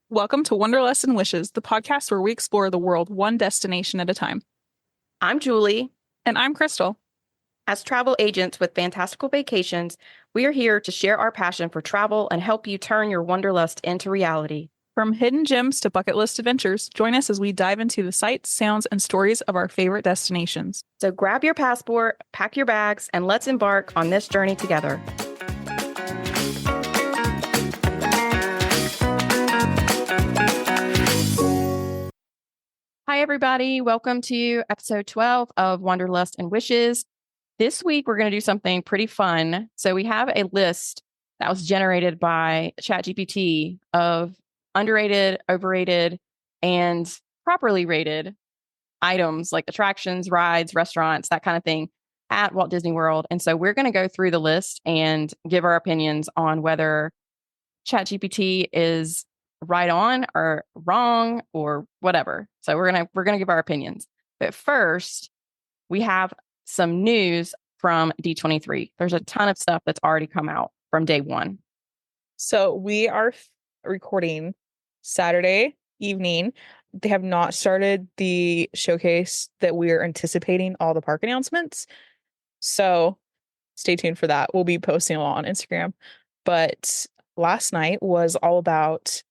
Welcome to Wanderlust and Wishes, the podcast where we explore the world one destination at a time. I'm Julie. And I'm Krystle. As travel agents with fantastical vacations, we are here to share our passion for travel and help you turn your wanderlust into reality. From hidden gems to bucket list adventures, join us as we dive into the sights, sounds, and stories of our favorite destinations. So grab your passport, pack your bags, and let's embark on this journey together. Hi, everybody. Welcome to episode 12 of Wanderlust and Wishes. This week, we're going to do something pretty fun. So we have a list that was generated by ChatGPT of underrated, overrated, and properly rated items like attractions, rides, restaurants, that kind of thing at Walt Disney World. And so we're going to go through the list and give our opinions on whether ChatGPT is right on or wrong or whatever. So we're gonna give our opinions. But first, we have some news from D23. There's a ton of stuff that's already come out from day one. So we are recording Saturday evening. They have not started the showcase that we're anticipating all the park announcements. So stay tuned for that. We'll be posting a lot on Instagram. But last night was all about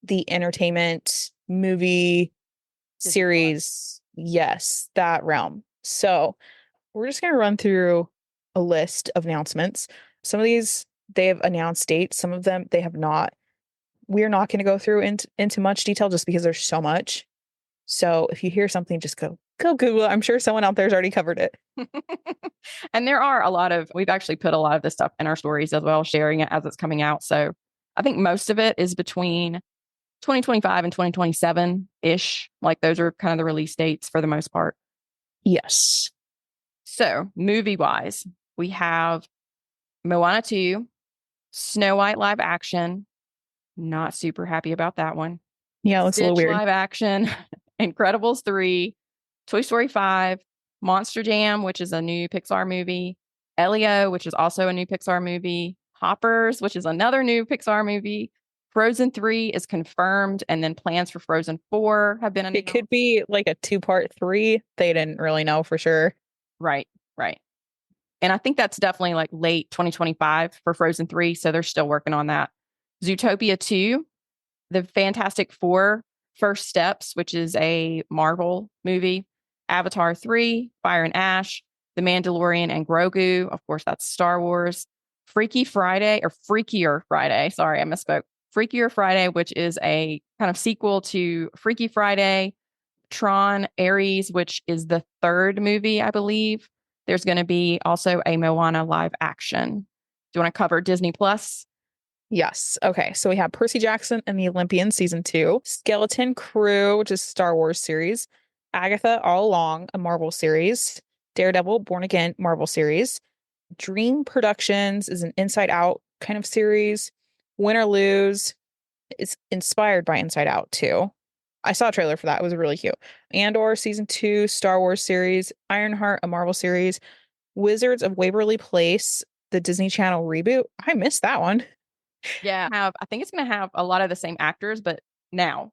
the entertainment movie series. Yes, that realm. So we're just going to run through a list of announcements. Some of these, they have announced dates. Some of them, they have not. We're not going to go through into much detail just because there's so much. So if you hear something, just go Google it. I'm sure someone out there's already covered it. And there are we've actually put a lot of this stuff in our stories as well, sharing it as it's coming out. So I think most of it is between 2025 and 2027-ish. Like those are kind of the release dates for the most part. Yes. So movie-wise, we have Moana 2, Snow White live action. Not super happy about that one. Yeah, it looks a little Stitch weird. live action, Incredibles 3, Toy Story 5, Monster Jam, which is a new Pixar movie, Elio, which is also a new Pixar movie, Hoppers, which is another new Pixar movie, Frozen 3 is confirmed, and then plans for Frozen 4 have been announced. It could be like a 2-part 3. They didn't really know for sure. Right. And I think that's definitely like late 2025 for Frozen 3, so they're still working on that. Zootopia 2, The Fantastic Four, First Steps, which is a Marvel movie, Avatar 3, Fire and Ash, The Mandalorian and Grogu. Of course, that's Star Wars. Freaky Friday, or Freakier Friday. Sorry, I misspoke. Freakier Friday, which is a kind of sequel to Freaky Friday. Tron Ares, which is the third movie, I believe. There's going to be also a Moana live action. Do you want to cover Disney Plus? Yes. Okay. So we have Percy Jackson and the Olympians season 2, Skeleton Crew, which is Star Wars series, Agatha All Along, a Marvel series, Daredevil Born Again Marvel series, Dream Productions is an Inside Out kind of series, Win or Lose is inspired by Inside Out too. I saw a trailer for that. It was really cute. Andor season 2, Star Wars series, Ironheart, a Marvel series, Wizards of Waverly Place, the Disney Channel reboot. I missed that one. Yeah. I think it's going to have a lot of the same actors, but now.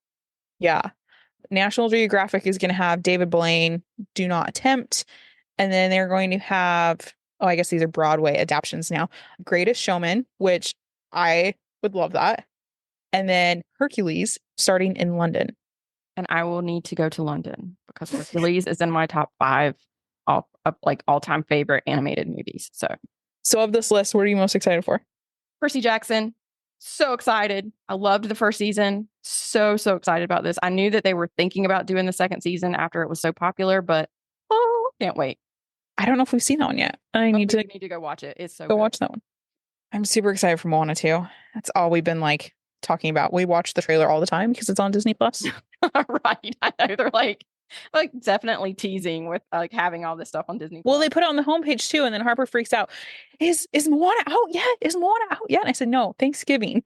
Yeah. National Geographic is going to have David Blaine, Do Not Attempt. And then they're going to have, oh, I guess these are Broadway adaptations now. Greatest Showman, which I would love that. And then Hercules starting in London. And I will need to go to London because Hercules is in my top 5 all-time favorite animated movies. So of this list, what are you most excited for? Percy Jackson, so excited. I loved the first season. So excited about this. I knew that they were thinking about doing the second season after it was so popular, but can't wait. I don't know if we've seen that one yet. I need to go watch it. It's so go good. watch that one. I'm super excited for Moana too. That's all we've been like talking about. We watch the trailer all the time because it's on Disney Plus. Right. I know they're like definitely teasing with like having all this stuff on Disney Well, Plus. they put it on the homepage too, and then Harper freaks out. Is Moana out yet? Is Moana out yet? And I said, no, Thanksgiving.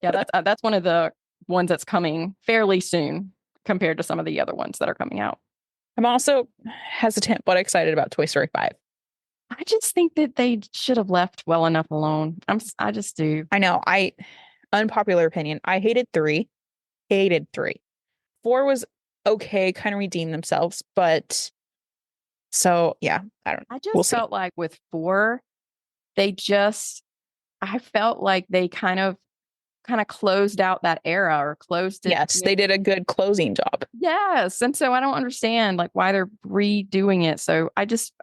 Yeah, that's one of the ones that's coming fairly soon compared to some of the other ones that are coming out. I'm also hesitant but excited about Toy Story 5. I just think that they should have left well enough alone. I just do. I know. Unpopular opinion. I hated 3. hated 3. 4 was okay, kind of redeemed themselves, but so yeah, I don't know. I We'll just see. felt like with 4, they just I felt like they kind of closed out that era or closed it Yes, with they did a good closing job. yes. And so I don't understand like why they're redoing it. So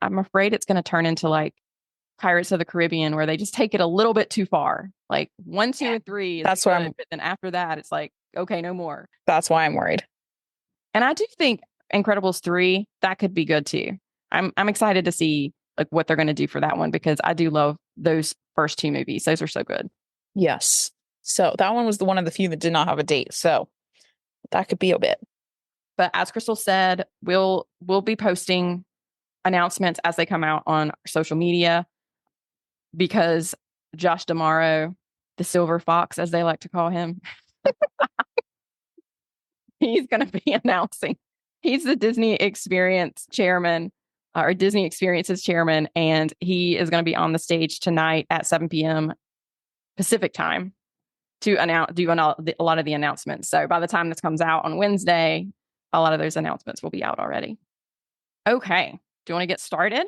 I'm afraid it's going to turn into like Pirates of the Caribbean where they just take it a little bit too far. Like 1, 2, Yeah. and 3 is That's what good, I'm but then after that, it's like, okay, no more. that's why I'm worried. And I do think Incredibles 3, that could be good too. I'm excited to see like what they're going to do for that one because I do love those first 2 movies. Those are so good. Yes. So that one was the one of the few that did not have a date. So that could be a bit. But as Crystal said, we'll be posting announcements as they come out on social media because Josh Damaro, the Silver Fox, as they like to call him, he's going to be announcing. He's the Disney Experience chairman or Disney Experiences chairman, and he is going to be on the stage tonight at 7 p.m. Pacific time to do a lot of the announcements. So by the time this comes out on Wednesday, a lot of those announcements will be out already. Okay. Do you want to get started?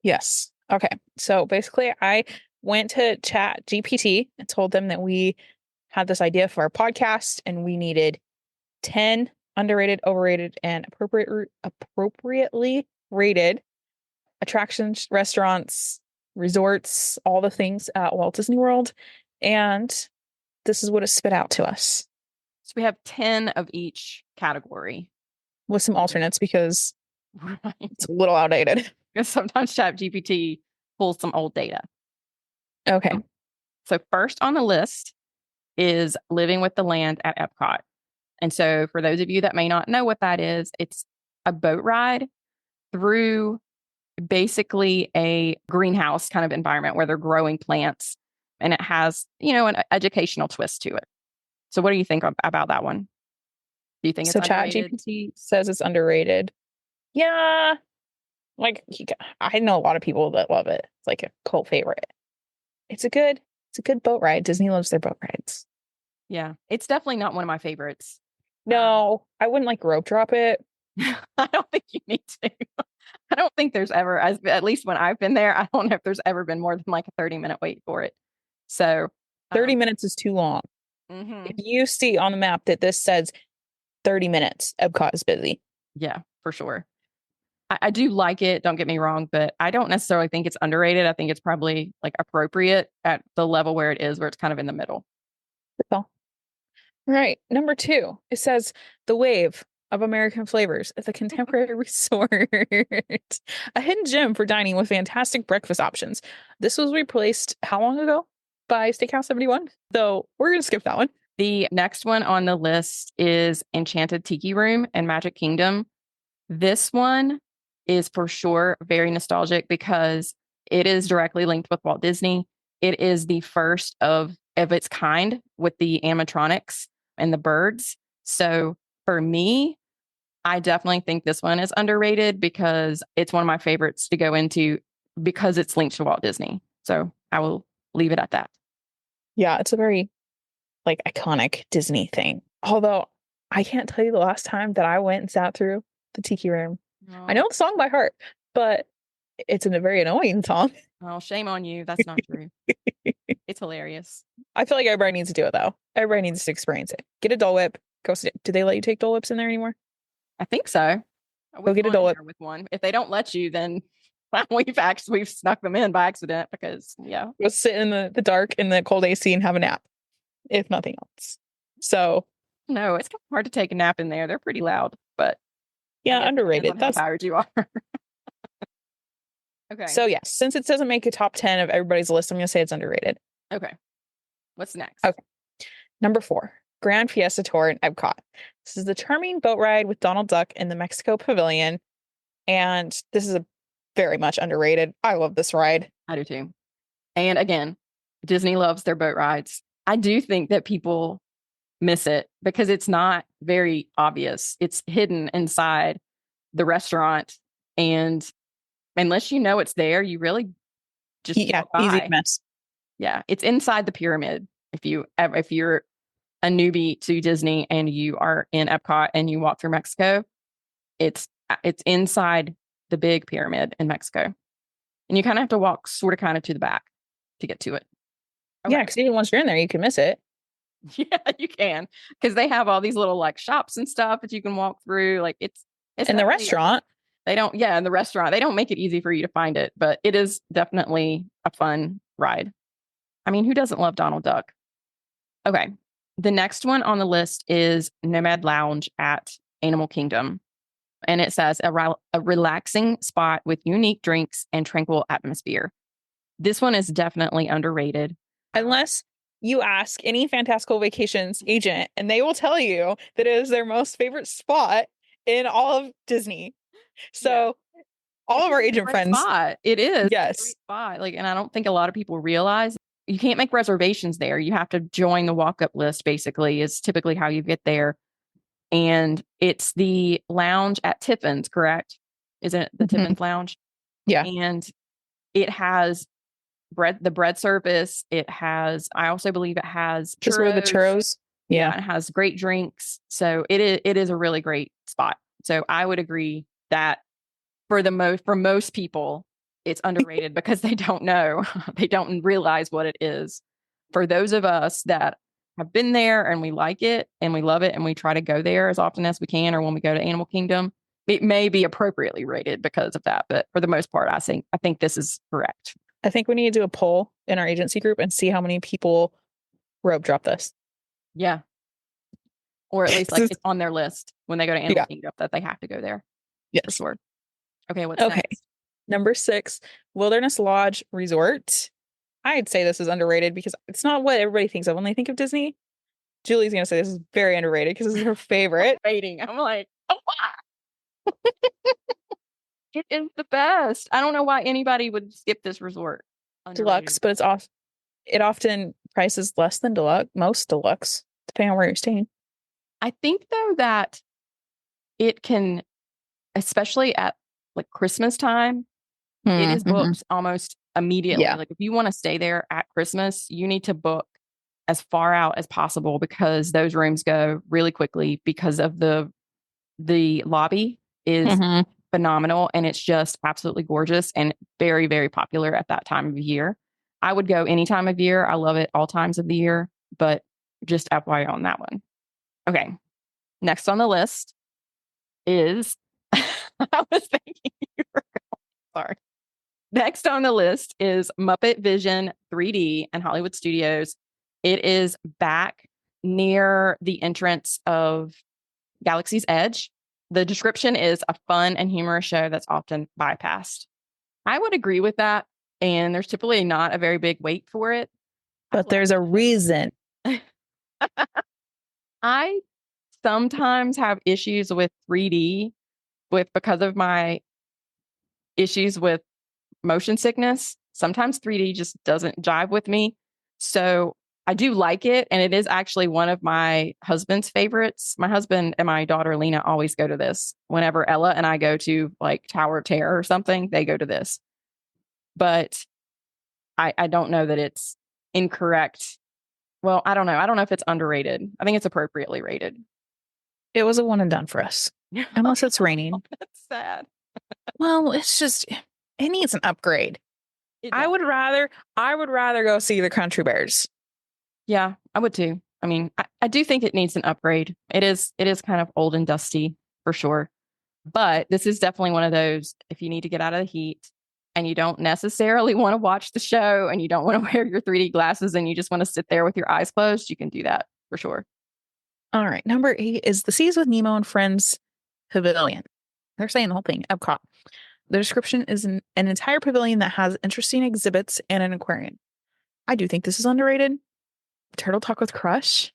Yes. Okay. So basically, I went to ChatGPT and told them that we had this idea for our podcast and we needed 10 underrated, overrated, and appropriately rated attractions, restaurants, resorts, all the things at Walt Disney World. And this is what it spit out to us So we have 10 of each category. with some alternates because Right. it's a little outdated. Because sometimes ChatGPT pulls some old data. Okay. So first on the list is Living with the Land at Epcot. And so for those of you that may not know what that is, it's a boat ride through basically a greenhouse kind of environment where they're growing plants and it has, an educational twist to it. So what do you think about that one? Do you think it's So underrated? ChatGPT says it's underrated. Yeah. Like I know a lot of people that love it. It's like a cult favorite. It's a good boat ride. Disney loves their boat rides. Yeah, it's definitely not one of my favorites. No, I wouldn't like rope drop it. I don't think you need to. I don't think there's ever, at least when I've been there, I don't know if there's ever been more than like a 30-minute wait for it. So 30 minutes is too long. If mhm. you see on the map that this says 30 minutes, Epcot is busy. Yeah, for sure. I do like it. Don't get me wrong, but I don't necessarily think it's underrated. I think it's probably like appropriate at the level where it is, where it's kind of in the middle. All right. Number 2, it says the wave of American flavors at the Contemporary Resort, a hidden gem for dining with fantastic breakfast options. This was replaced how long ago by Steakhouse 71? So we're going to skip that one. The next one on the list is Enchanted Tiki Room and Magic Kingdom. This one is for sure very nostalgic because it is directly linked with Walt Disney. It is the first of its kind with the animatronics and the birds. So for me, I definitely think this one is underrated because it's one of my favorites to go into because it's linked to Walt Disney. So I will leave it at that. Yeah, it's a very like iconic Disney thing. Although I can't tell you the last time that I went and sat through the Tiki Room. I Oh, know the song by heart, but it's a very annoying song. oh, shame on you. That's not true. It's hilarious. I feel like everybody needs to do it though. Everybody needs to experience it. Get a Dole Whip. Go sit. Do they let you take Dole Whips in there anymore? I think so. Go We've get a gone Dole in Whip. there with one. If they don't let you, then we've snuck them in by accident because yeah. Go sit in the dark in the cold AC and have a nap, if nothing else. So No, it's kind of hard to take a nap in there. They're pretty loud, but I yeah, guess it depends on underrated. how That's tired you are. Okay. so yes, since it doesn't make a top 10 of everybody's list, I'm gonna say it's underrated. Okay. What's next? Okay. Number 4, Grand Fiesta Tour in Epcot. This is the charming boat ride with Donald Duck in the Mexico Pavilion. And this is a very much underrated. I love this ride. I do too. And again, Disney loves their boat rides. I do think that people miss it because it's not very obvious. It's hidden inside the restaurant. And unless you know it's there, you really just Yeah, walk easy to by. miss. Yeah. It's inside the pyramid. If you're a newbie to Disney and you are in Epcot and you walk through Mexico, it's inside the big pyramid in Mexico. And you kind of have to walk sort of kind of to the back to get to it. Yeah, Okay. because even once you're in there, you can miss it. Yeah, you can. Because they have all these little like shops and stuff that you can walk through. Like it's In the definitely restaurant. they don't, yeah, in the restaurant. They don't make it easy for you to find it, but it is definitely a fun ride. I mean, who doesn't love Donald Duck? Okay. The next one on the list is Nomad Lounge at Animal Kingdom. And it says a relaxing spot with unique drinks and tranquil atmosphere. This one is definitely underrated. Unless you ask any Fantastical Vacations agent, and they will tell you that it is their most favorite spot in all of Disney. So all of our agent friends, spot. It is a yes. great spot. Like, and I don't think a lot of people realize you can't make reservations there. You have to join the walk-up list, basically, is typically how you get there. And it's the lounge at Tiffin's, correct? Isn't it the Tiffin's Lounge? Yeah. And it has the bread service. It has, I also believe it has Just where the churros. Yeah. Yeah. It has great drinks. So it is a really great spot. So I would agree that for most people, it's underrated because they don't know, they don't realize what it is. For those of us that have been there and we like it and we love it and we try to go there as often as we can, or when we go to Animal Kingdom, it may be appropriately rated because of that. But for the most part, I think this is correct. I think we need to do a poll in our agency group and see how many people rope drop this. Yeah. Or at least like it's on their list when they go to Animal Kingdom that they have to go there. Yes. For sure. Okay, what's okay. next? Number 6, Wilderness Lodge Resort. I'd say this is underrated because it's not what everybody thinks of when they think of Disney. Julie's going to say this is very underrated because this is her favorite. Rating. I'm like, oh, wow. It is the best. I don't know why anybody would skip this resort. Underrated. Deluxe, but it often prices less than deluxe, most deluxe, depending on where you're staying. I think though that it can, especially at like Christmas time, it is booked almost immediately. Yeah. Like if you want to stay there at Christmas, you need to book as far out as possible because those rooms go really quickly because of the lobby is phenomenal and it's just absolutely gorgeous and very, very popular at that time of year. I would go any time of year. I love it all times of the year, but just FYI on that one. Okay. Next on the list is I was thinking you were going. Sorry. Next on the list is Muppet Vision 3D and Hollywood Studios. It is back near the entrance of Galaxy's Edge. The description is a fun and humorous show that's often bypassed. I would agree with that. And there's typically not a very big wait for it. But there's a reason. I sometimes have issues with 3D because of my issues with motion sickness. Sometimes 3D just doesn't jive with me. So I do like it. And it is actually one of my husband's favorites. My husband and my daughter, Lena, always go to this. Whenever Ella and I go to like Tower of Terror or something, they go to this. But I don't know that it's incorrect. Well, I don't know. I don't know if it's underrated. I think it's appropriately rated. It was a one and done for us. Unless it's raining. That's sad. Well, it's just, it needs an upgrade. I would rather go see the Country Bears. Yeah, I would too. I mean, I do think it needs an upgrade. It is kind of old and dusty for sure. But this is definitely one of those, if you need to get out of the heat and you don't necessarily want to watch the show and you don't want to wear your 3D glasses and you just want to sit there with your eyes closed, you can do that for sure. All right. Number 8 is the Seas with Nemo and Friends Pavilion. They're saying the whole thing, Epcot. The description is an entire pavilion that has interesting exhibits and an aquarium. I do think this is underrated. Turtle Talk with Crush.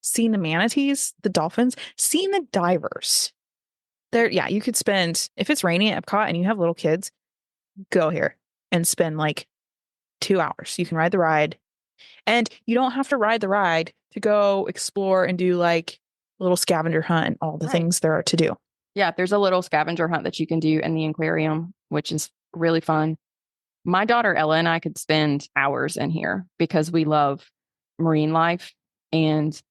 Seeing the manatees, the dolphins, seeing the divers. Yeah, you could spend, if it's raining at Epcot and you have little kids, go here and spend like 2 hours. You can ride the ride. And you don't have to ride the ride to go explore and do like a little scavenger hunt and all the things there are to do. Yeah, there's a little scavenger hunt that you can do in the aquarium, which is really fun. My daughter Ella and I could spend hours in here because we love marine life. And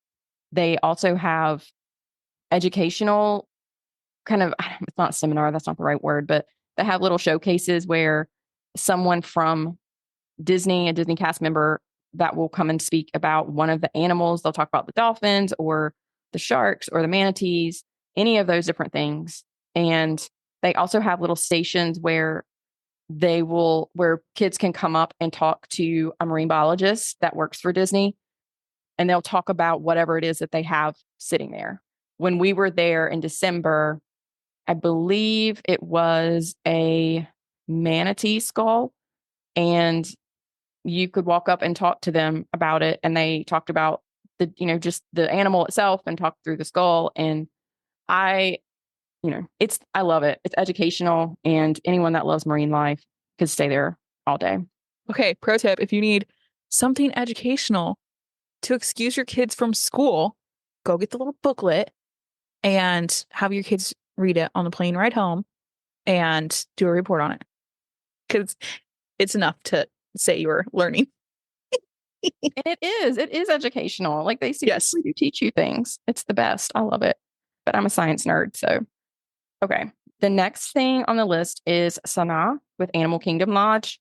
They also have educational kind of, it's not seminar, that's not the right word, but they have little showcases where someone from Disney, a Disney cast member, that will come and speak about one of the animals. They'll talk about the dolphins or the sharks or the manatees, any of those different things. And they also have little stations where kids can come up and talk to a marine biologist that works for Disney, and they'll talk about whatever it is that they have sitting there. When we were there in December, I believe it was a manatee skull, and you could walk up and talk to them about it. And they talked about just the animal itself and talked through the skull. And I, I love it. It's educational, and anyone that loves marine life could stay there all day. Okay, pro tip, if you need something educational to excuse your kids from school, go get the little booklet and have your kids read it on the plane ride home and do a report on it. Because it's enough to say you were learning. And it is educational. Like they Yes. seriously do teach you things. It's the best. I love it. But I'm a science nerd. So, okay. The next thing on the list is Sanaa with Animal Kingdom Lodge.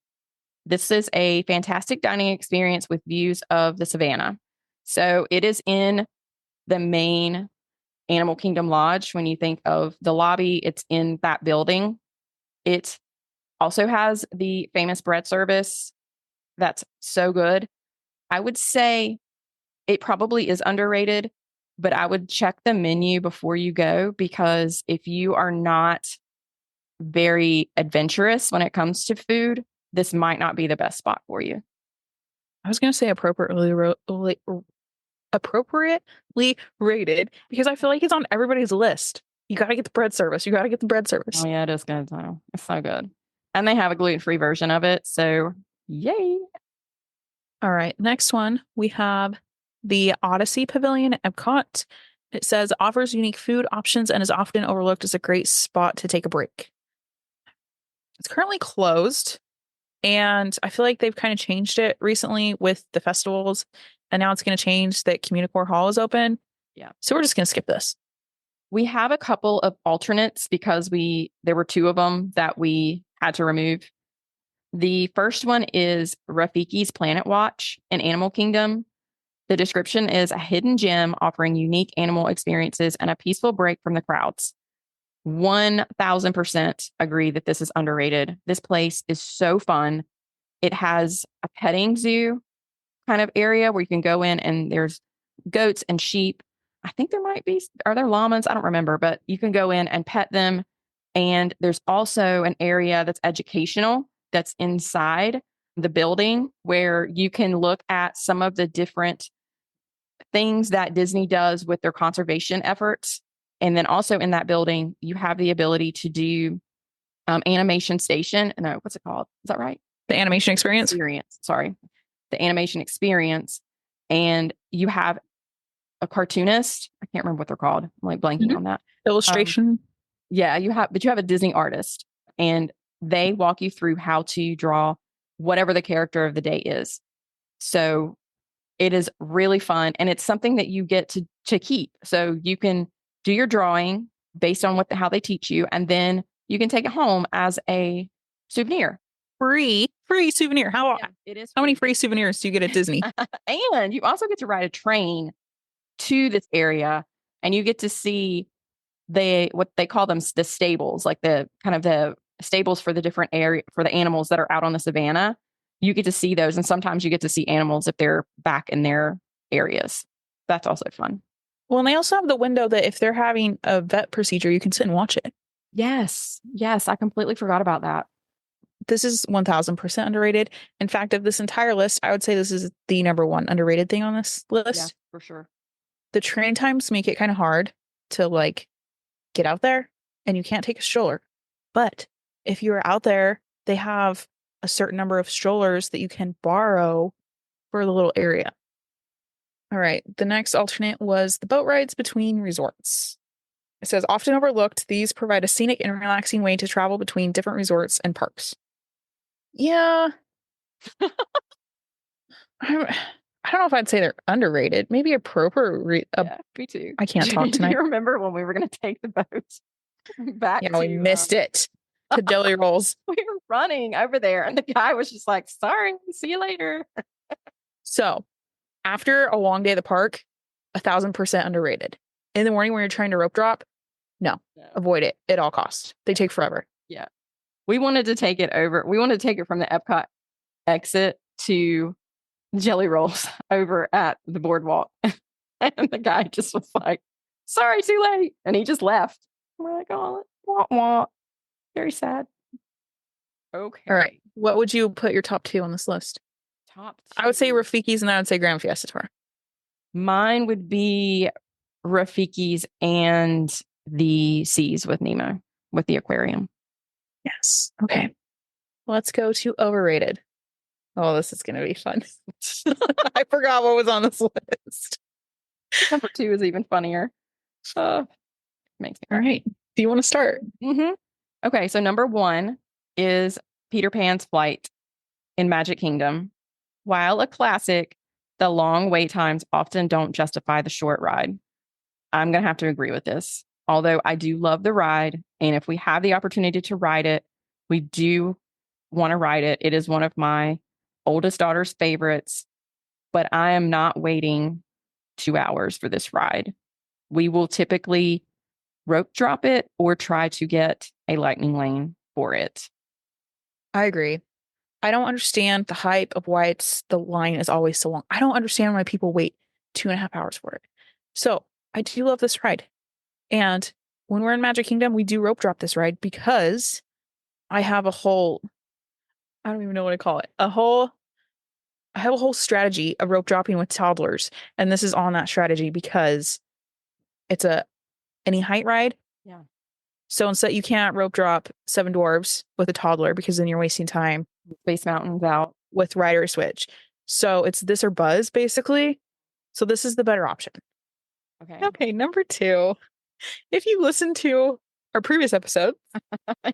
This is a fantastic dining experience with views of the savannah. So it is in the main Animal Kingdom Lodge. When you think of the lobby, it's in that building. It also has the famous bread service. That's so good. I would say it probably is underrated, but I would check the menu before you go, because if you are not very adventurous when it comes to food, this might not be the best spot for you. I was going to say appropriately rated because I feel like it's on everybody's list. You got to get the bread service. You got to get the bread service. Oh, yeah, it is good. Though. It's so good. And they have a gluten-free version of it. So, yay. All right. Next one, we have the Odyssey Pavilion at Epcot. It says offers unique food options and is often overlooked as a great spot to take a break. It's currently closed, and I feel like they've kind of changed it recently with the festivals, and now it's going to change that Communicore Hall is open. Yeah. So we're just going to skip this. We have a couple of alternates because there were two of them that we had to remove. The first one is Rafiki's Planet Watch in Animal Kingdom. The description is a hidden gem offering unique animal experiences and a peaceful break from the crowds. 1000% agree that this is underrated. This place is so fun. It has a petting zoo kind of area where you can go in, and there's goats and sheep. I think are there llamas? I don't remember, but you can go in and pet them. And there's also an area that's educational that's inside the building where you can look at some of the different things that Disney does with their conservation efforts. And then also in that building, you have the ability to do animation station. No, what's it called? Is that right? The animation experience. Sorry. The animation experience. And you have a cartoonist. I can't remember what they're called. I'm like blanking on that. Illustration. Yeah, you have a Disney artist, and they walk you through how to draw whatever the character of the day is. So it is really fun, and it's something that you get to keep. So you can do your drawing based on how they teach you, and then you can take it home as a souvenir. Free souvenir. How many free souvenirs do you get at Disney? And you also get to ride a train to this area, and you get to see what they call them, the stables, like the kind of the stables for the different area for the animals that are out on the savannah. You get to see those, and sometimes you get to see animals if they're back in their areas. That's also fun. Well, and they also have the window that if they're having a vet procedure, you can sit and watch it. Yes, I completely forgot about that. This is 1000% underrated. In fact, of this entire list, I would say this is the number one underrated thing on this list. Yeah, for sure. The train times make it kind of hard to get out there, and you can't take a stroller. But if you're out there, they have a certain number of strollers that you can borrow for the little area. All right. The next alternate was the boat rides between resorts. It says often overlooked, these provide a scenic and relaxing way to travel between different resorts and parks. Yeah. I don't know if I'd say they're underrated. Maybe appropriate. Yeah, me too. I can't talk Do you tonight. remember when we were going to take the boat back Yeah, we to, missed it to Jelly Rolls. we were running over there and the guy was just like, sorry, see you later. So after a long day at the park, 1,000% underrated. In the morning when you're trying to rope drop, no, No. avoid it at all costs. They take forever. Yeah. We wanted to take it over. We wanted to take it from the Epcot exit to Jelly Rolls over at the boardwalk. And the guy just was like, sorry, too late. And he just left. We're like, oh, wah, wah. Very sad. Okay. All right. What would you put your top two on this list? Top two. I would say Rafiki's and I would say Grand Fiesta Tour. Mine would be Rafiki's and the Seas with Nemo, with the aquarium. Yes. Okay. Let's go to overrated. Oh, this is going to be fun. I forgot what was on this list. Number 2 is even funnier. Makes me All right. Do you want to start? Okay, so number 1 is Peter Pan's Flight in Magic Kingdom. While a classic, the long wait times often don't justify the short ride. I'm going to have to agree with this. Although I do love the ride, and if we have the opportunity to ride it, we do want to ride it. It is one of my oldest daughter's favorites, but I am not waiting 2 hours for this ride. We will typically rope drop it or try to get a lightning lane for it. I agree. I don't understand the hype of why the line is always so long. I don't understand why people wait 2.5 hours for it. So I do love this ride. And when we're in Magic Kingdom, we do rope drop this ride because I have I don't even know what to call it. I have a whole strategy of rope dropping with toddlers. And this is on that strategy because it's any height ride. Yeah. So instead you can't rope drop Seven Dwarfs with a toddler because then you're wasting time. Space Mountain's out. With Rider Switch. So it's this or Buzz, basically. So this is the better option. Okay, number 2. If you listen to our previous episode,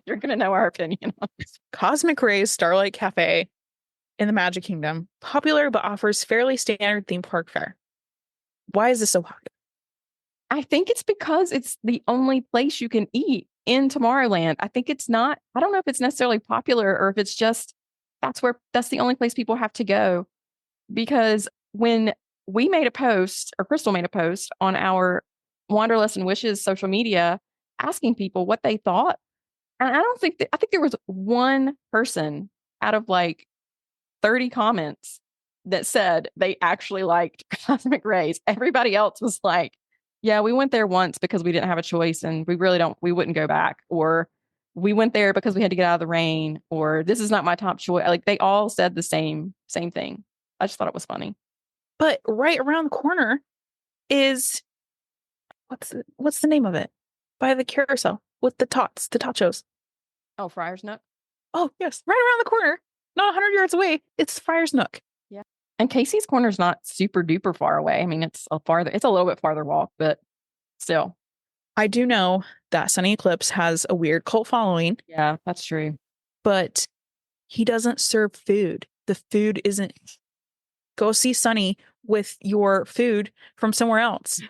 you're going to know our opinion on this. Cosmic Rays Starlight Cafe in the Magic Kingdom. Popular, but offers fairly standard theme park fare. Why is this so popular? I think it's because it's the only place you can eat in Tomorrowland. I think it's not, I don't know if it's necessarily popular or if it's just, that's the only place people have to go. Because when we made a post, or Krystle made a post on our Wanderlust and Wishes social media asking people what they thought. And I think there was one person out of like 30 comments that said they actually liked Cosmic Rays. Everybody else was like, yeah, we went there once because we didn't have a choice and we wouldn't go back. Or we went there because we had to get out of the rain, or this is not my top choice. Like they all said the same thing. I just thought it was funny. But right around the corner is what's the name of it? By the carousel with the tachos. Oh, Friar's Nook. Oh, yes. Right around the corner. Not 100 yards away. It's Friar's Nook. Yeah. And Casey's Corner's not super duper far away. I mean, it's a little bit farther walk, but still. I do know that Sunny Eclipse has a weird cult following. Yeah, that's true. But he doesn't serve food. The food isn't. Go see Sunny with your food from somewhere else.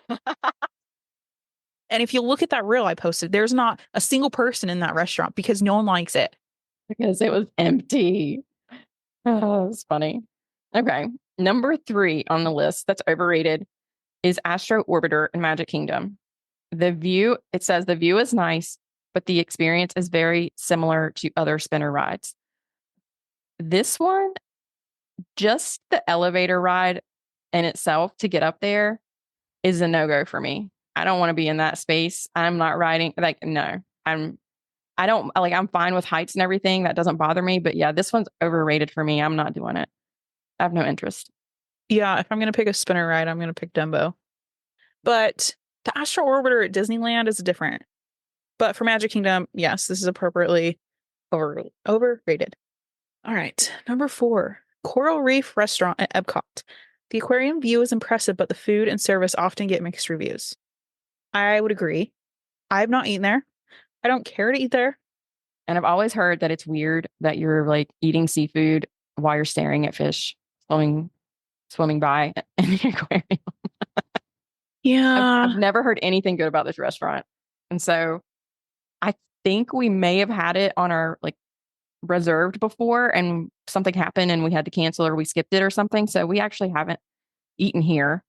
And if you look at that reel I posted, there's not a single person in that restaurant because no one likes it. Because it was empty. Oh, it's funny. Okay. Number 3 on the list that's overrated is Astro Orbiter in Magic Kingdom. It says the view is nice, but the experience is very similar to other spinner rides. This one, just the elevator ride in itself to get up there is a no-go for me. I don't want to be in that space. I'm not riding. Like, no, I'm fine with heights and everything. That doesn't bother me. But yeah, this one's overrated for me. I'm not doing it. I have no interest. Yeah, if I'm going to pick a spinner ride, I'm going to pick Dumbo. But the Astro Orbiter at Disneyland is different. But for Magic Kingdom, yes, this is appropriately overrated. All right, number 4, Coral Reef Restaurant at Epcot. The aquarium view is impressive, but the food and service often get mixed reviews. I would agree. I've not eaten there. I don't care to eat there. And I've always heard that it's weird that you're like eating seafood while you're staring at fish swimming swimming by in the aquarium. I've Yeah. never heard anything good about this restaurant. And so I think we may have had it on our like reserved before and something happened and we had to cancel or we skipped it or something. So we actually haven't eaten here.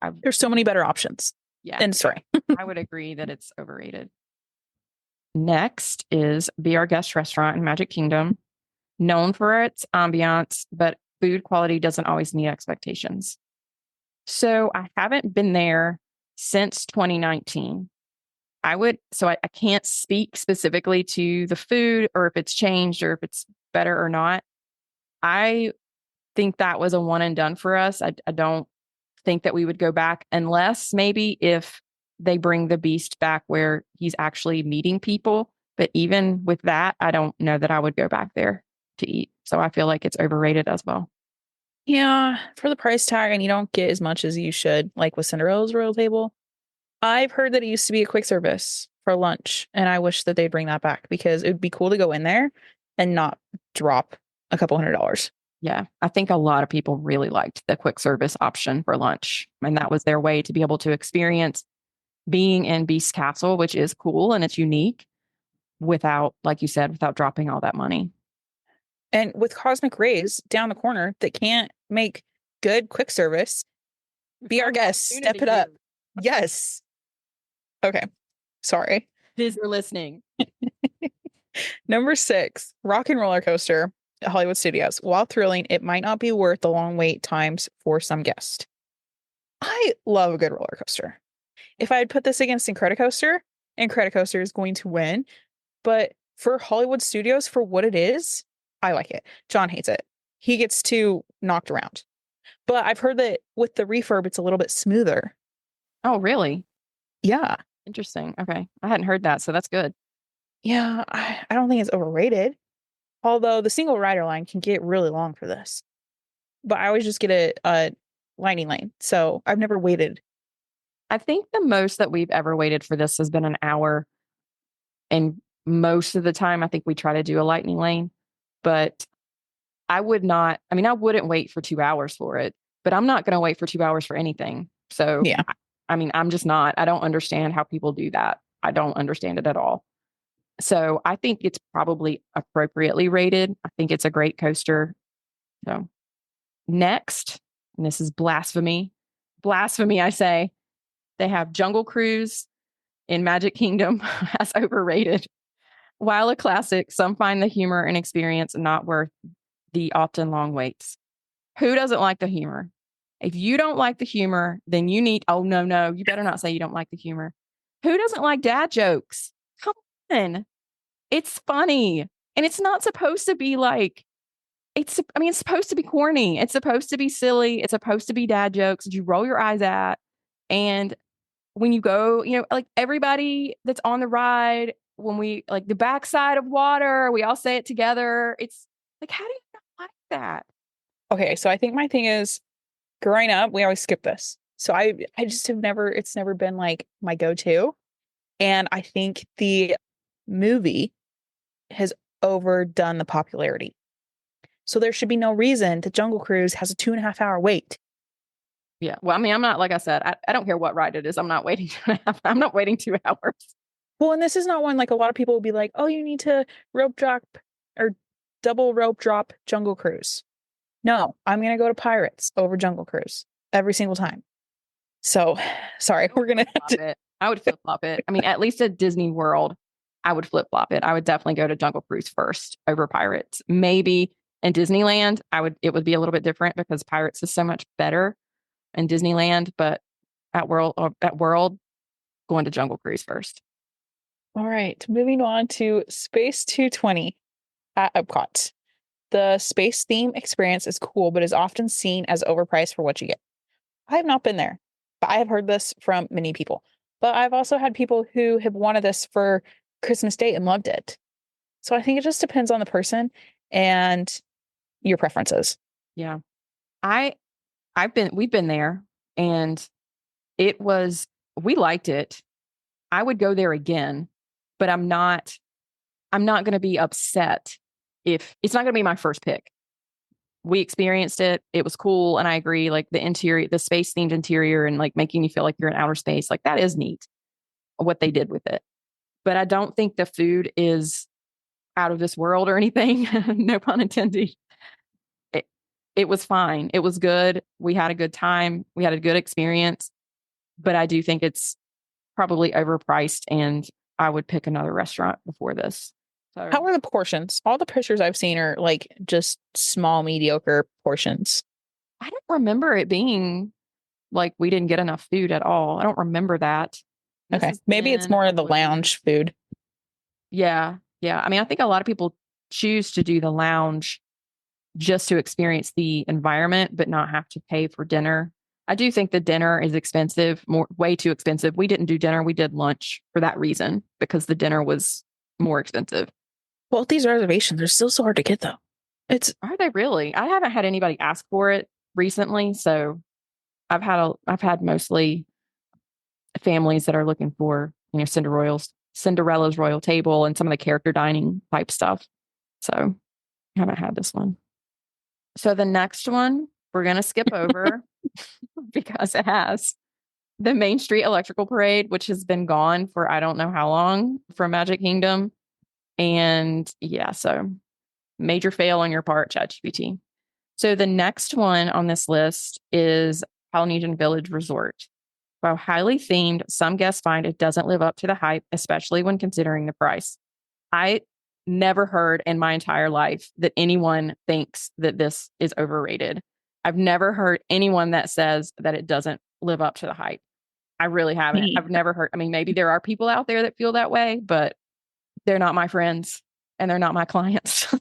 I, There's so many better options. yeah, And sorry. I would agree that it's overrated. Next is Be Our Guest Restaurant in Magic Kingdom, known for its ambiance, but food quality doesn't always meet expectations. So I haven't been there since 2019. I can't speak specifically to the food or if it's changed or if it's better or not. I think that was a one and done for us. I don't think that we would go back unless maybe if they bring the beast back where he's actually meeting people. But even with that, I don't know that I would go back there to eat. So I feel like it's overrated as well. Yeah, for the price tag, and you don't get as much as you should, like with Cinderella's Royal Table. I've heard that it used to be a quick service for lunch, and I wish that they'd bring that back because it would be cool to go in there and not drop a couple $100. Yeah, I think a lot of people really liked the quick service option for lunch. And that was their way to be able to experience being in Beast Castle, which is cool and it's unique without, like you said, without dropping all that money. And with Cosmic Rays down the corner that can't make good quick service, be our guest, step it up. Yes. Okay. Sorry. Disney listening. Number 6, Rock and Roller Coaster at Hollywood Studios. While thrilling, it might not be worth the long wait times for some guests. I love a good roller coaster. If I had put this against Incredicoaster, Incredicoaster is going to win. But for Hollywood Studios, for what it is, I like it. John hates it. He gets too knocked around. But I've heard that with the refurb, it's a little bit smoother. Oh, really? Yeah. Interesting. Okay. I hadn't heard that. So that's good. Yeah. I don't think it's overrated. Although the single rider line can get really long for this. But I always just get a lightning lane. So I've never waited. I think the most that we've ever waited for this has been an hour. And most of the time, I think we try to do a lightning lane. But I wouldn't wait for 2 hours for it, but I'm not going to wait for 2 hours for anything. So, Yeah. I'm just not. I don't understand how people do that. I don't understand it at all. So I think it's probably appropriately rated. I think it's a great coaster. So next, and this is blasphemy. Blasphemy, I say. They have Jungle Cruise in Magic Kingdom as overrated. While a classic, some find the humor and experience not worth the often long waits. Who doesn't like the humor? If you don't like the humor, then oh, no, you better not say you don't like the humor. Who doesn't like dad jokes? Come on. It's funny. And it's not supposed to be like, it's supposed to be corny. It's supposed to be silly. It's supposed to be dad jokes that you roll your eyes at. And when you go, like everybody that's on the ride, when we like the backside of water, we all say it together. It's like, how do you not like that? Okay. So I think my thing is growing up, we always skip this. So I just have never, it's never been like my go-to. And I think the movie has overdone the popularity. So there should be no reason that Jungle Cruise has a 2.5 hour wait. Yeah. Well, I'm not, like I said, I don't care what ride it is. I'm not waiting. I'm not waiting 2 hours. Well, and this is not one like a lot of people will be like, oh, you need to rope drop or double rope drop Jungle Cruise. No, I'm going to go to Pirates over Jungle Cruise every single time. So sorry, we're going to have to. I would flip flop it. At least at Disney World, I would flip flop it. I would definitely go to Jungle Cruise first over Pirates. Maybe in Disneyland, it would be a little bit different because Pirates is so much better in Disneyland, but at World, going to Jungle Cruise first. All right, moving on to Space 220 at Epcot. The space theme experience is cool, but is often seen as overpriced for what you get. I have not been there, but I have heard this from many people. But I've also had people who have wanted this for Christmas Day and loved it. So I think it just depends on the person and your preferences. Yeah. We've been there and we liked it. I would go there again, but I'm not going to be upset if it's not going to be my first pick. we experienced it. It was cool. And I agree, like the interior, the space themed interior and like making you feel like you're in outer space, like that is neat what they did with it. But I don't think the food is out of this world or anything. No pun intended. It, it was fine. It was good. We had a good time. We had a good experience. But I do think it's probably overpriced and I would pick another restaurant before this. So How are the portions? All the pictures I've seen are like just small, mediocre portions. I don't remember it being like we didn't get enough food at all. I don't remember that. This Okay. has Maybe it's been, more I of the believe, lounge food. yeah, yeah. I mean, I think a lot of people choose to do the lounge just to experience the environment, but not have to pay for dinner. I do think the dinner is expensive, more way too expensive. We didn't do dinner, we did lunch for that reason because the dinner was more expensive. Well, these reservations are still so hard to get though. It's Are they really? I haven't had anybody ask for it recently, so I've had mostly families that are looking for, Cinderella's Royal Table and some of the character dining type stuff. So I haven't had this one. So the next one we're gonna skip over because it has the Main Street Electrical Parade, which has been gone for I don't know how long from Magic Kingdom. And yeah, so major fail on your part, ChatGPT. So the next one on this list is Polynesian Village Resort. While highly themed, some guests find it doesn't live up to the hype, especially when considering the price. I never heard in my entire life that anyone thinks that this is overrated. I've never heard anyone that says that it doesn't live up to the hype. I really haven't. me. I've never heard. I mean, maybe there are people out there that feel that way, but they're not my friends and they're not my clients.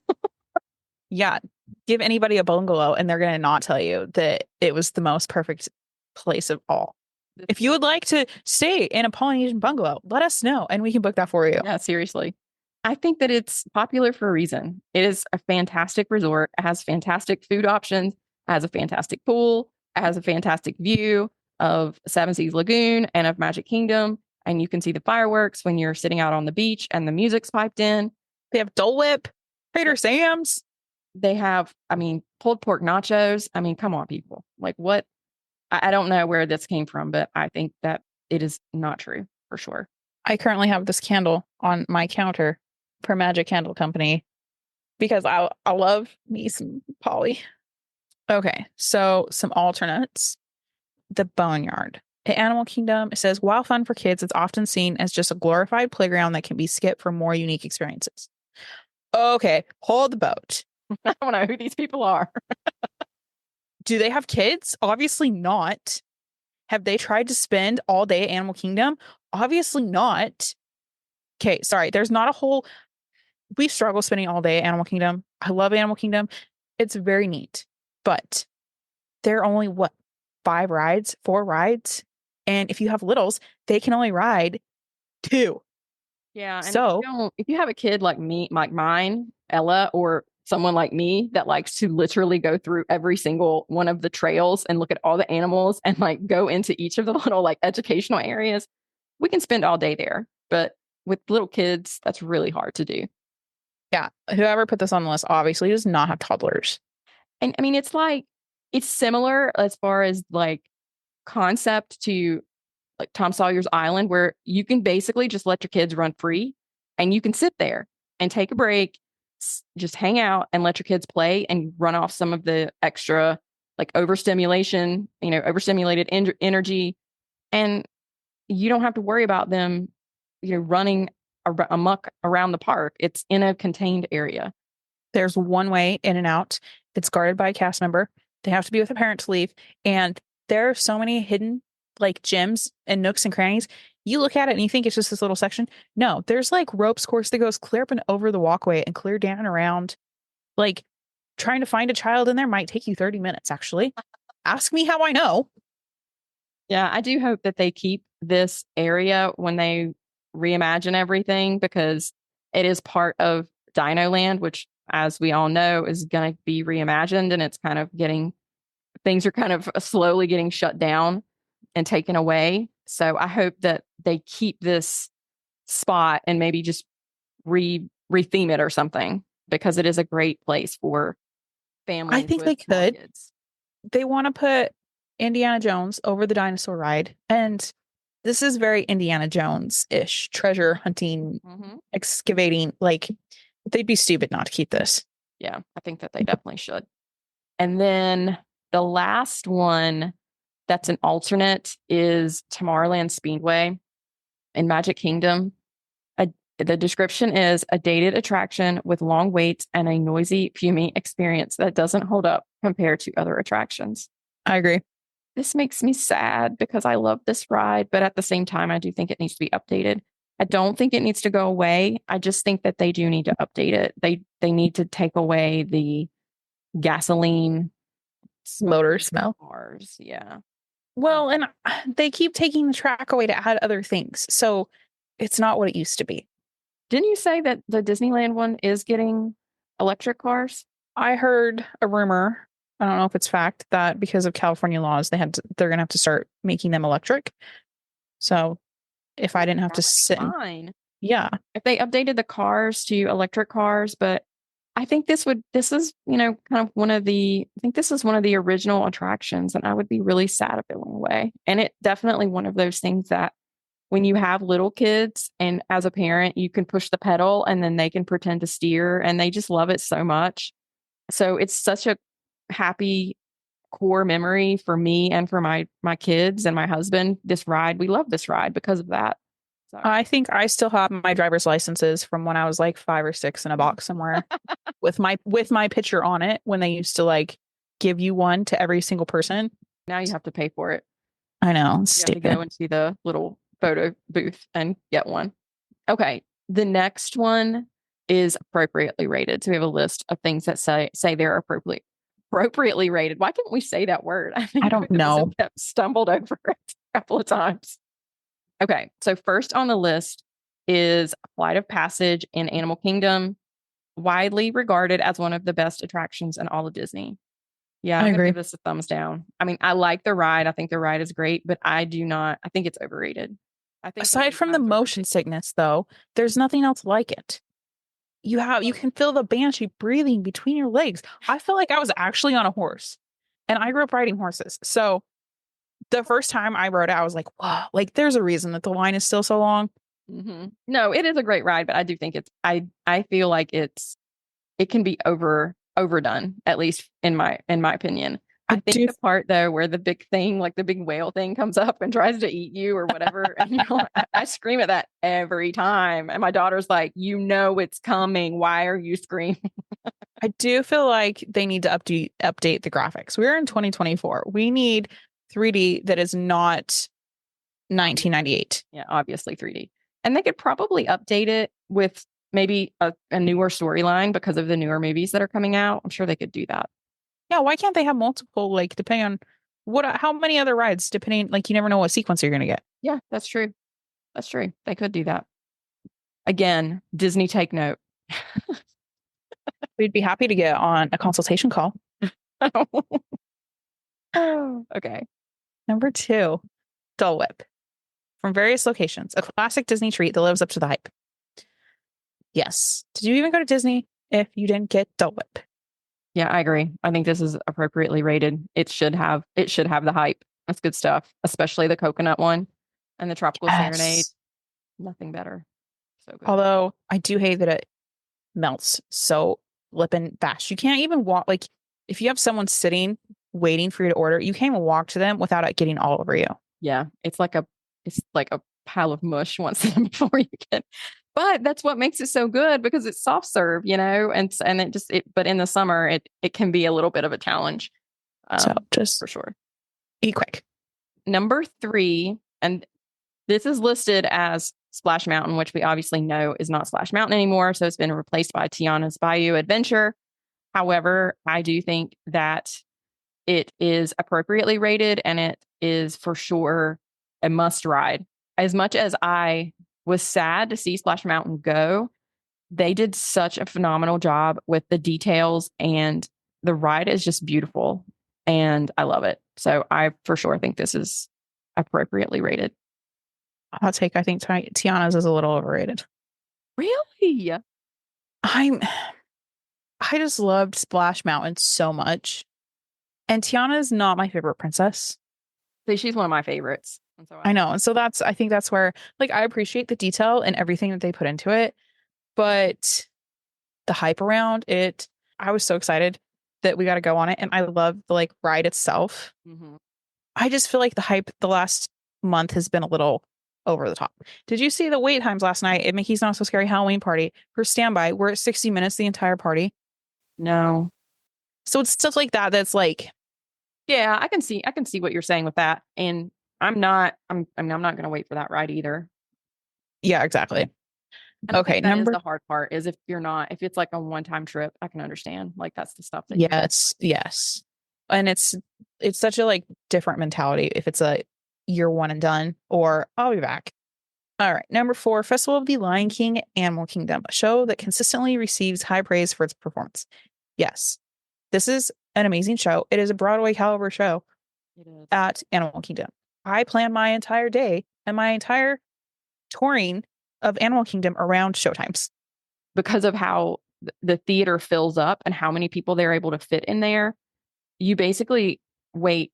Yeah. Give anybody a bungalow and they're gonna not tell you that it was the most perfect place of all. If you would like to stay in a Polynesian bungalow, let us know and we can book that for you. Yeah, seriously. I think that it's popular for a reason. It is a fantastic resort. It has fantastic food options. It has a fantastic pool. It has a fantastic view of Seven Seas Lagoon and of Magic Kingdom. And you can see the fireworks when you're sitting out on the beach and the music's piped in. They have Dole Whip, Trader Sam's. They have, I mean, pulled pork nachos. I mean, come on, people. Like, what? I don't know where this came from, but I think that it is not true for sure. I currently have this candle on my counter for Magic Candle Company because I love me some Polly. Okay, so some alternates. The Boneyard. At Animal Kingdom, it says, while fun for kids, it's often seen as just a glorified playground that can be skipped for more unique experiences. Okay, hold the boat. I don't know who these people are. Do they have kids? Obviously not. Have they tried to spend all day at Animal Kingdom? Obviously not. Okay, sorry. There's not a whole. We struggle spending all day at Animal Kingdom. I love Animal Kingdom. It's very neat, but there are only what, four rides, and if you have littles, they can only ride two. Yeah, and So if you have a kid like me, like mine, Ella, or someone like me that likes to literally go through every single one of the trails and look at all the animals and like go into each of the little like educational areas, we can spend all day there. But with little kids, that's really hard to do. yeah, whoever put this on the list obviously does not have toddlers. And I mean, it's like it's similar as far as like concept to like Tom Sawyer's Island, where you can basically just let your kids run free and you can sit there and take a break, just hang out and let your kids play and run off some of the extra like overstimulation, overstimulated energy. And you don't have to worry about them, running amok around the park. It's in a contained area. There's one way in and out. It's guarded by a cast member. They have to be with a parent to leave. And there are so many hidden like gems and nooks and crannies. You look at it and you think it's just this little section. No, there's like ropes course that goes clear up and over the walkway and clear down and around. Like trying to find a child in there might take you 30 minutes, actually. Ask me how I know. Yeah, I do hope that they keep this area when they reimagine everything because it is part of Dino Land, which, as we all know, is going to be reimagined and it's kind of things are kind of slowly getting shut down and taken away. So I hope that they keep this spot and maybe just retheme it or something because it is a great place for I families think with they small could. kids. They want to put Indiana Jones over the dinosaur ride. And this is very Indiana Jones-ish, treasure hunting, Hmm. excavating. Like, they'd be stupid not to keep this. Yeah, I think that they definitely should. And then the last one that's an alternate is Tomorrowland Speedway in Magic Kingdom. A, the description is a dated attraction with long waits and a noisy, fuming experience that doesn't hold up compared to other attractions. I agree. This makes me sad because I love this ride, but at the same time, I do think it needs to be updated. I don't think it needs to go away. I just think that they do need to update it. They need to take away the gasoline Motor smoking smell. cars. Yeah. Well, and they keep taking the track away to add other things. So it's not what it used to be. Didn't you say that the Disneyland one is getting electric cars? I heard a rumor, I don't know if it's fact, that because of California laws, they're gonna have to start making them electric. So if I didn't have That to would be sit fine yeah, if they updated the cars to electric cars, but I think this is, kind of I think this is one of the original attractions, and I would be really sad if it went away. And it definitely one of those things that when you have little kids and as a parent, you can push the pedal and then they can pretend to steer and they just love it so much. So it's such a happy core memory for me and for my kids and my husband. This ride, we love this ride because of that. So I think I still have my driver's licenses from when I was like 5 or 6 in a box somewhere with my picture on it when they used to like give you one to every single person. now you have to pay for it. I know, it's You have to go stupid. into the little photo booth and get one. Okay. The next one is appropriately rated. So we have a list of things that say they're appropriately rated. Why can't we say that word? I I think don't both of us know. have stumbled over it a couple of times. Okay. So first on the list is Flight of Passage in Animal Kingdom, widely regarded as one of the best attractions in all of Disney. Yeah, I I'm going to agree. give this a thumbs down. I mean, I like the ride. I think the ride is great, but I think it's overrated. I think the Aside wait from the times are motion ridiculous. sickness though, there's nothing else like it. You can feel the banshee breathing between your legs. I felt like I was actually on a horse. And I grew up riding horses. So the first time I rode it, I was like, wow, like there's a reason that the line is still so long. No, it is a great ride, but I do think I feel like it can be overdone, at least in my opinion. I I think do the part though where the big thing, like the big whale thing comes up and tries to eat you or whatever, and I scream at that every time. And my daughter's like, it's coming. Why are you screaming? I do feel like they need to update the graphics. We're in 2024. We need 3D that is not 1998. Yeah, obviously 3D. And they could probably update it with maybe a newer storyline because of the newer movies that are coming out. I'm sure they could do that. Yeah, why can't they have multiple, like, depending on how many other rides, depending, like, you never know what sequence you're going to get. Yeah, that's true. That's true. They could do that. Again, Disney take note. We'd be happy to get on a consultation call. Okay. Number 2, Dole Whip from various locations, a classic Disney treat that lives up to the hype. Yes. Did you even go to Disney if you didn't get Dole Whip? Yeah, I agree. I think this is appropriately rated. It should have the hype. That's good stuff, especially the coconut one and the tropical serenade. Yes. Nothing better. So good. Although I do hate that it melts so flippin' fast. You can't even walk. Like, if you have someone sitting waiting for you to order, you can't even walk to them without it getting all over you. Yeah, it's like a pile of mush once before you get. But that's what makes it so good because it's soft serve, and but in the summer it can be a little bit of a challenge, So just for sure. eat quick. Number 3, and this is listed as Splash Mountain, which we obviously know is not Splash Mountain anymore, so it's been replaced by Tiana's Bayou Adventure. However, I do think that it is appropriately rated and it is for sure a must ride. As much as I was sad to see Splash Mountain go, they did such a phenomenal job with the details and the ride is just beautiful and I love it. So I for sure think this is appropriately rated. Hot take. I think Tiana's is a little overrated. Really? I'm I just loved Splash Mountain so much. And Tiana is not my favorite princess. So she's one of my favorites. And so I I love know. And so I think that's where, like, I appreciate the detail and everything that they put into it, but the hype around it, I was so excited that we got to go on it. And I love the like ride itself. it. I just feel like the hype the last month has been a little over the top. Did you see the wait times last night at Mickey's Not So Scary Halloween Party for standby? We're at 60 minutes the entire party. No. So it's stuff like that that's like, Yeah, I can see what you're saying with that. And I'm not gonna wait for that ride either. yeah, exactly. And I Okay, think that is number the hard part is if it's like a one-time trip, I can understand. Like that's the stuff that you yes, yes. And it's such a like different mentality if it's a year one and done or I'll be back. All right, number four, Festival of the Lion King, Animal Kingdom, a show that consistently receives high praise for its performance. Yes, this is an amazing show. It is a Broadway caliber show it is. at Animal Kingdom. I plan my entire day and my entire touring of Animal Kingdom around showtimes. Because of how the theater fills up and how many people they're able to fit in there, you basically wait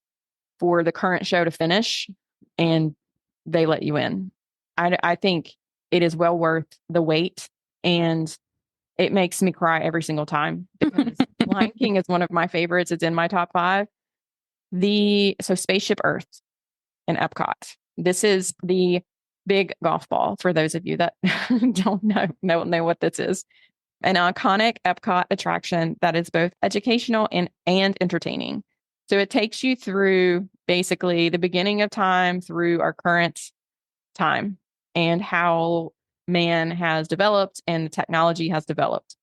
for the current show to finish and they let you in. I think it is well worth the wait, and it makes me cry every single time because Lion King is one of my favorites. It's in my top five. So Spaceship Earth in Epcot. This is the big golf ball for those of you that don't know what this is. An iconic Epcot attraction that is both educational and entertaining. So it takes you through basically the beginning of time through our current time and how man has developed and the technology has developed.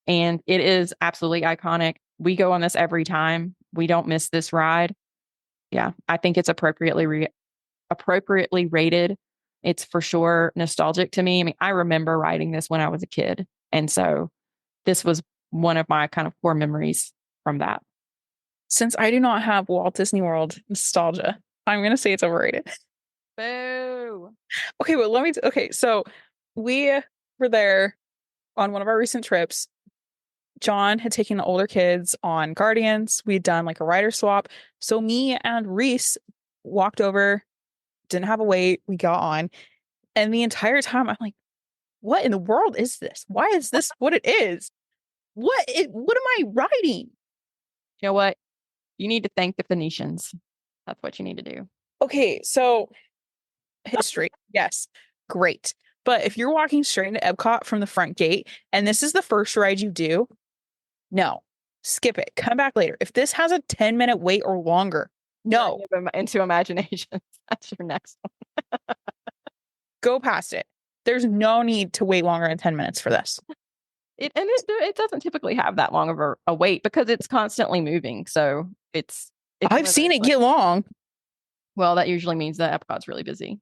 And it is absolutely iconic. We go on this every time. We don't miss this ride. Yeah, I think it's appropriately rated. It's for sure nostalgic to me. I mean, I remember riding this when I was a kid. And so this was one of my kind of core memories from that. Since I do not have Walt Disney World nostalgia, I'm going to say it's overrated. Boo. Okay, but okay, so we were there on one of our recent trips. John had taken the older kids on Guardians. We'd done like a rider swap. So me and Reese walked over, didn't have a wait. We got on. And the entire time I'm like, what in the world is this? Why is this what it is? What am I riding? You know what? You need to thank the Phoenicians. That's what you need to do. Okay, so history, yes, great. But if you're walking straight into Epcot from the front gate and this is the first ride you do, no, skip it. Come back later. If this has a 10-minute wait or longer, no, Into imagination. That's your next one. go past it. There's no need to wait longer than 10 minutes for this. It doesn't typically have that long of a wait because it's constantly moving. So it's I've seen it get long. well, that usually means that Epcot's really busy.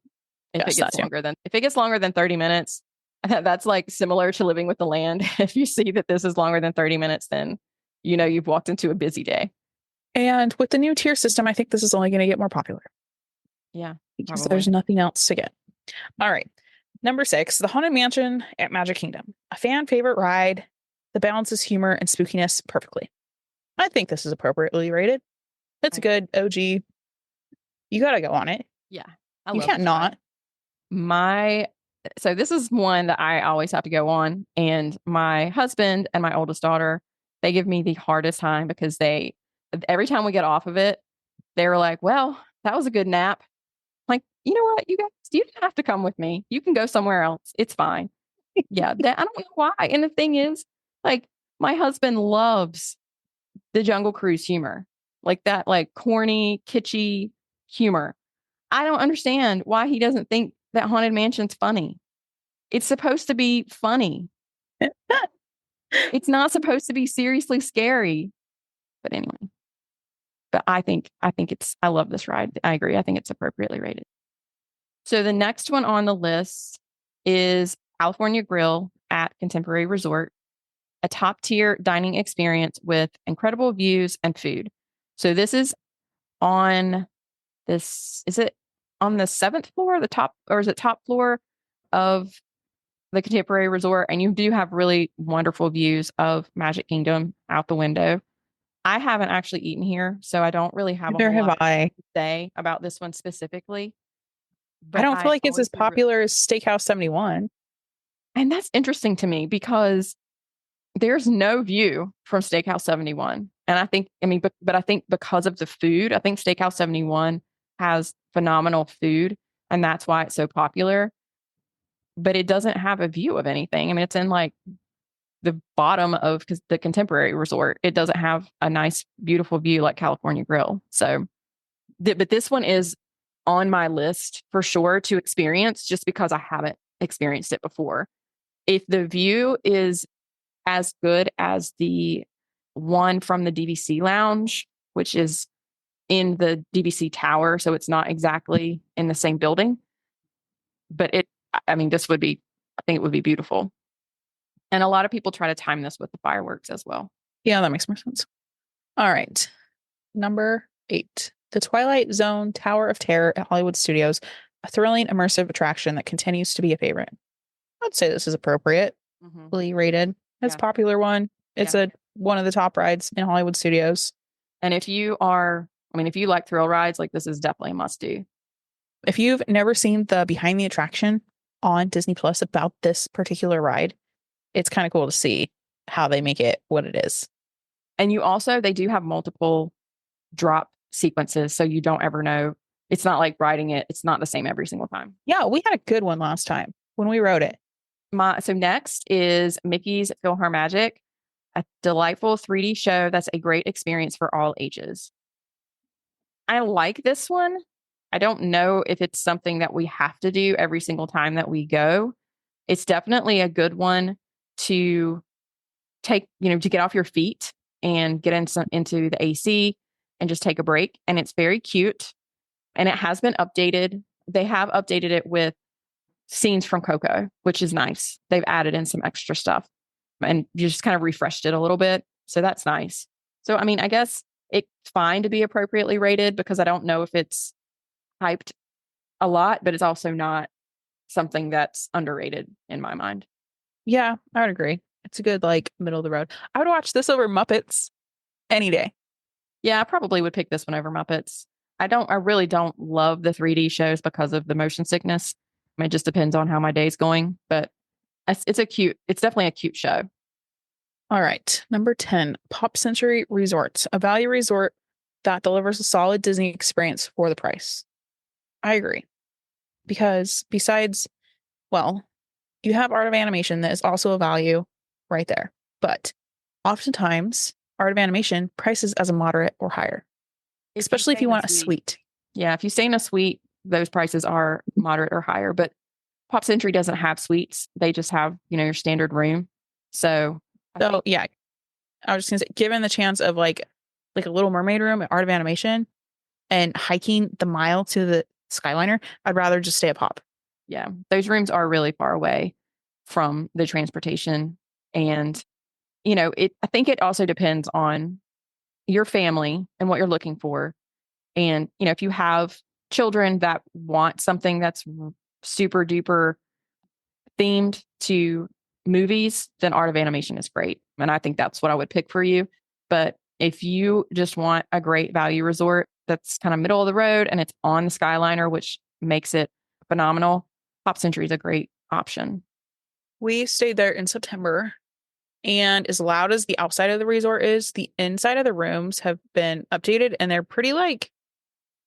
Yes, If it gets longer than 30 minutes, that's like similar to living with the land. If you see that this is longer than 30 minutes, then you know you've walked into a busy day. And with the new tier system, I think this is only going to get more popular Yeah, because probably. there's nothing else to get. All right. Number six, the Haunted Mansion at Magic Kingdom. A fan favorite ride that balances humor and spookiness perfectly. I think this is appropriately rated. It's a good OG. You got to go on it. Yeah, You can't not. So this is one that I always have to go on, and my husband and my oldest daughter, they give me the hardest time because every time we get off of it, they're like, "Well, that was a good nap." Like, you know what, you guys, you don't have to come with me. You can go somewhere else. It's fine. Yeah, I don't know why. And the thing is, like, my husband loves the Jungle Cruise humor, like that, like corny, kitschy humor. I don't understand why he doesn't think that Haunted Mansion's funny. It's supposed to be funny. It's not supposed to be seriously scary. But anyway, I love this ride. I agree. I think it's appropriately rated. So the next one on the list is California Grill at Contemporary Resort, a top tier dining experience with incredible views and food. So this is is it on the seventh floor, the top, or is it top floor of the Contemporary Resort, and you do have really wonderful views of Magic Kingdom out the window. I haven't actually eaten here, so I don't really have a Neither whole have lot I. to say about this one specifically. I But don't feel I like it's always as hear, popular as Steakhouse 71. and that's interesting to me because there's no view from Steakhouse 71. And I think, I mean, but I think because of the food, I think Steakhouse 71 has phenomenal food, and that's why it's so popular. But it doesn't have a view of anything. I mean, it's in like the bottom of the Contemporary Resort. It doesn't have a nice, beautiful view like California Grill. So, but this one is on my list for sure to experience just because I haven't experienced it before. If the view is as good as the one from the DVC lounge, which is in the DVC tower. So it's not exactly in the same building, but I mean, I think it would be beautiful. And a lot of people try to time this with the fireworks as well. Yeah, that makes more sense. All right. Number 8. The Twilight Zone Tower of Terror at Hollywood Studios, a thrilling, immersive attraction that continues to be a favorite. I'd say this is appropriately rated. It's a Yeah. popular one. It's Yeah. a one of the top rides in Hollywood Studios. And if you are, I mean, if you like thrill rides, like this is definitely a must do. If you've never seen the behind the attraction on Disney Plus about this particular ride, it's kind of cool to see how they make it what it is. And they do have multiple drop sequences. So you don't ever know. It's not like riding it. It's not the same every single time. Yeah, we had a good one last time when we rode it. So next is Mickey's PhilharMagic, a delightful 3D show that's a great experience for all ages. I like this one. I don't know if it's something that we have to do every single time that we go. It's definitely a good one to to get off your feet and get into the AC and just take a break. And it's very cute. And it has been updated. They have updated it with scenes from Coco, which is nice. They've added in some extra stuff and you just kind of refreshed it a little bit. So that's nice. So, I mean, I guess it's fine to be appropriately rated because I don't know if it's hyped a lot, but it's also not something that's underrated in my mind. Yeah, I would agree. It's a good, like, middle of the road. I would watch this over Muppets any day. Yeah, I probably would pick this one over Muppets. I really don't love the 3D shows because of the motion sickness. I mean, it just depends on how my day's going, but it's definitely a cute show. All right. Number 10, Pop Century Resort, a value resort that delivers a solid Disney experience for the price. I agree. Because besides, well, you have Art of Animation that is also a value right there. But oftentimes, Art of Animation prices as a moderate or higher, especially if you want a suite. Yeah, if you stay in a suite, those prices are moderate or higher. But Pop Century doesn't have suites; they just have your standard room. Yeah, I was just gonna say, given the chance of like a Little Mermaid room at Art of Animation and hiking the mile to the Skyliner, I'd rather just stay at Pop. Yeah, those rooms are really far away from the transportation, and I think it also depends on your family and what you're looking for. And, if you have children that want something that's super duper themed to movies, then Art of Animation is great. And I think that's what I would pick for you. But if you just want a great value resort that's kind of middle of the road and it's on the Skyliner, which makes it phenomenal, Pop Century is a great option. We stayed there in September, and as loud as the outside of the resort is, the inside of the rooms have been updated and they're pretty like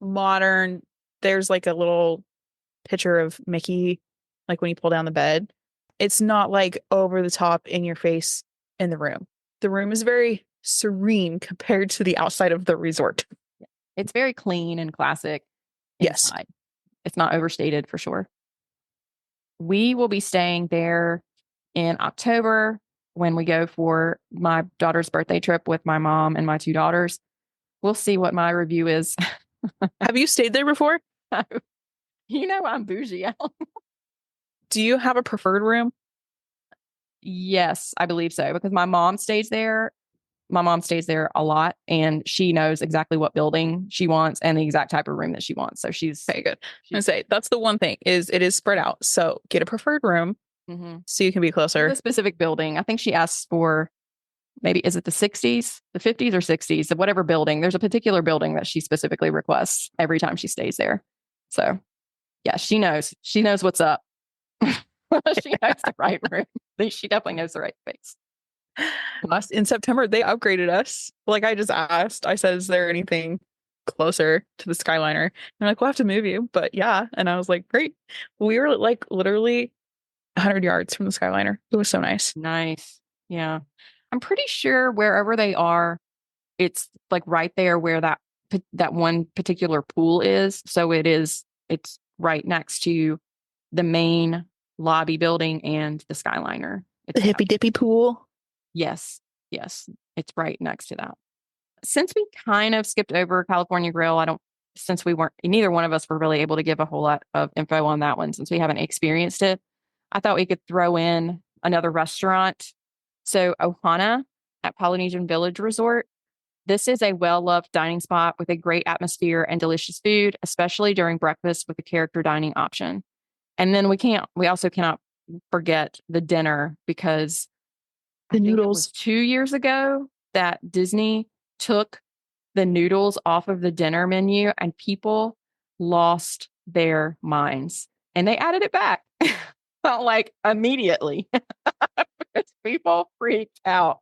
modern. There's like a little picture of Mickey, like when you pull down the bed. It's not like over the top in your face in the room. The room is very serene compared to the outside of the resort. It's very clean and classic inside. Yes. It's not overstated for sure. We will be staying there in October when we go for my daughter's birthday trip with my mom and my 2 daughters. We'll see what my review is. Have you stayed there before? I'm bougie. Do you have a preferred room? Yes, I believe so, because my mom stays there. My mom stays there a lot, and she knows exactly what building she wants and the exact type of room that she wants. So she's very good. I say that's the one thing is it is spread out. So get a preferred room Mm-hmm. so you can be closer. The specific building. I think she asks for maybe, is it the 60s, the 50s or 60s, of whatever building. There's a particular building that she specifically requests every time she stays there. So yeah, she knows. She knows what's up. She knows the right room. She definitely knows the right space. In September, they upgraded us. Like I just asked, I said, is there anything closer to the Skyliner? And they're like, we'll have to move you. But yeah. And I was like, great. We were like literally 100 yards from the Skyliner. It was so nice. Nice. Yeah. I'm pretty sure wherever they are, it's like right there where that one particular pool is. So it's right next to the main lobby building and the Skyliner. The hippy dippy pool. Yes. Yes. It's right next to that. Since we kind of skipped over California Grill, since we weren't, neither one of us were really able to give a whole lot of info on that one since we haven't experienced it. I thought we could throw in another restaurant. So Ohana at Polynesian Village Resort. This is a well-loved dining spot with a great atmosphere and delicious food, especially during breakfast with a character dining option. And then we also cannot forget the dinner because The I think it noodles. was 2 years ago that Disney took the noodles off of the dinner menu and people lost their minds and they added it back like immediately. Because people freaked out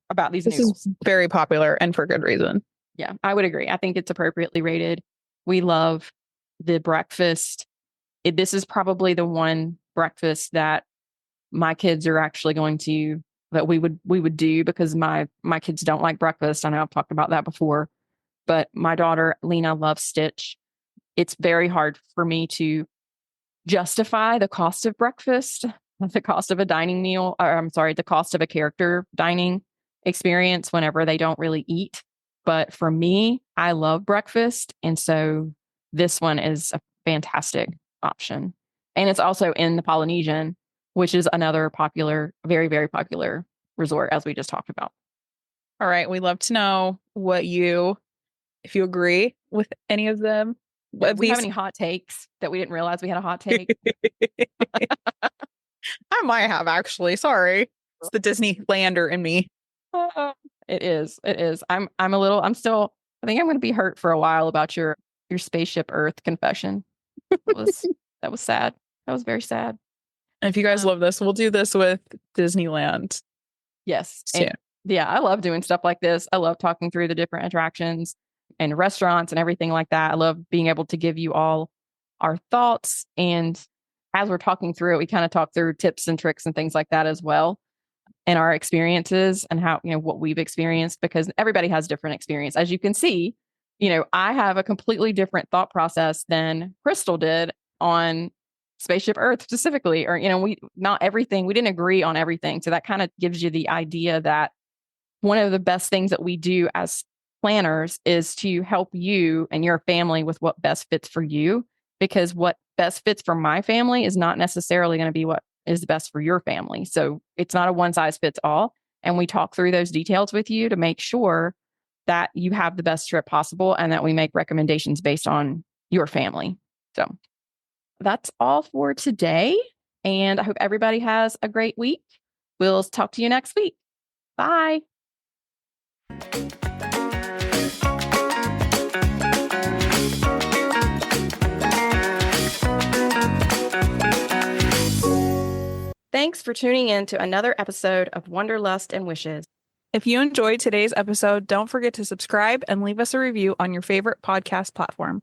about these This noodles. is very popular and for good reason. Yeah, I would agree. I think it's appropriately rated. We love the breakfast. This is probably the one breakfast that my kids are actually that we would do because my kids don't like breakfast. I know I've talked about that before, but my daughter Lena loves Stitch. It's very hard for me to justify the cost of breakfast, the cost of a dining meal, or I'm sorry, the cost of a character dining experience whenever they don't really eat. But for me, I love breakfast. And so this one is a fantastic option. And it's also in the Polynesian, which is another popular, very, very popular resort, as we just talked about. All right. We'd love to know if you agree with any of them. Do we have any hot takes that we didn't realize we had a hot take? I might have actually. Sorry. It's the Disneylander in me. It is. It is. I think I'm going to be hurt for a while about your Spaceship Earth confession. That was sad. That was very sad. And if you guys love this, we'll do this with Disneyland. Yes. Soon. Yeah, I love doing stuff like this. I love talking through the different attractions and restaurants and everything like that. I love being able to give you all our thoughts. And as we're talking through it, we kind of talk through tips and tricks and things like that as well. And our experiences and how, what we've experienced, because everybody has different experience. As you can see, I have a completely different thought process than Krystle did on Spaceship Earth specifically, or, we didn't agree on everything. So that kind of gives you the idea that one of the best things that we do as planners is to help you and your family with what best fits for you, because what best fits for my family is not necessarily going to be what is best for your family. So it's not a one size fits all. And we talk through those details with you to make sure that you have the best trip possible and that we make recommendations based on your family. So that's all for today. And I hope everybody has a great week. We'll talk to you next week. Bye. Thanks for tuning in to another episode of Wanderlust and Wishes. If you enjoyed today's episode, don't forget to subscribe and leave us a review on your favorite podcast platform.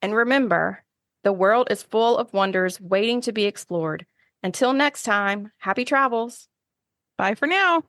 And remember, the world is full of wonders waiting to be explored. Until next time, happy travels. Bye for now.